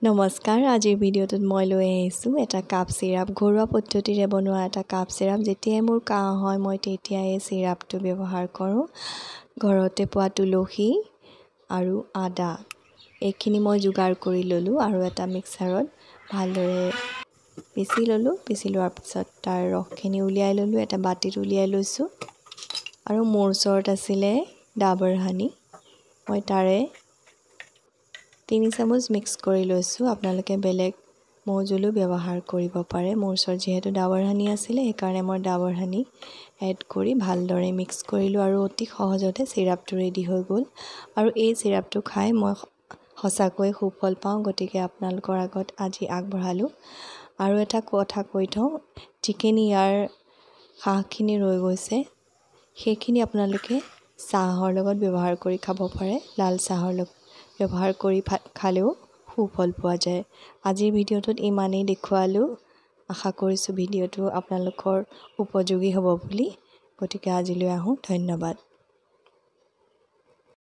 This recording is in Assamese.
নমস্কাৰ আজিৰ ভিডিঅ'টোত মই লৈ আহিছোঁ এটা কাপ চিৰাপ ঘৰুৱা পদ্ধতিৰে বনোৱা এটা কাপ চিৰাপ যেতিয়াই মোৰ কাহ হয় মই তেতিয়াই এই চিৰাপটো ব্যৱহাৰ কৰোঁ ঘৰতে পোৱা তুলসী আৰু আদা এইখিনি মই যোগাৰ কৰি ললোঁ আৰু এটা মিক্সাৰত ভালদৰে পিচি ললোঁ পিচি লোৱাৰ পিছত তাৰ ৰসখিনি উলিয়াই ললোঁ এটা বাটিত উলিয়াই লৈছোঁ আৰু মোৰ ওচৰত আছিলে ডাবৰ হানি মই তাৰে 3 চামুচ মিক্স কৰি লৈছোঁ আপোনালোকে বেলেগ মৌজুলো ব্যৱহাৰ কৰিব পাৰে মোৰ ওচৰত যেহেতু ডাবৰ হানি আছিল সেইকাৰণে মই ডাবৰ হানি এড কৰি ভালদৰে মিক্স কৰিলোঁ আৰু অতি সহজতে চিৰাপটো ৰেডি হৈ গ'ল আৰু এই চিৰাপটো খাই মই সঁচাকৈ সুফল পাওঁ গতিকে আপোনালোকৰ আগত আজি আগবঢ়ালোঁ আৰু এটা কথা কৈ থওঁ যিখিনি ইয়াৰ কাহখিনি ৰৈ গৈছে সেইখিনি আপোনালোকে চাহৰ লগত ব্যৱহাৰ কৰি খাব পাৰে লাল চাহৰ লগত ব্যৱহাৰ কৰি খালেও সুফল পোৱা যায় আজিৰ ভিডিঅ'টোত ইমানেই দেখুৱালোঁ আশা কৰিছোঁ ভিডিঅ'টো আপোনালোকৰ উপযোগী হ'ব বুলি গতিকে আজিলৈ আহোঁ ধন্যবাদ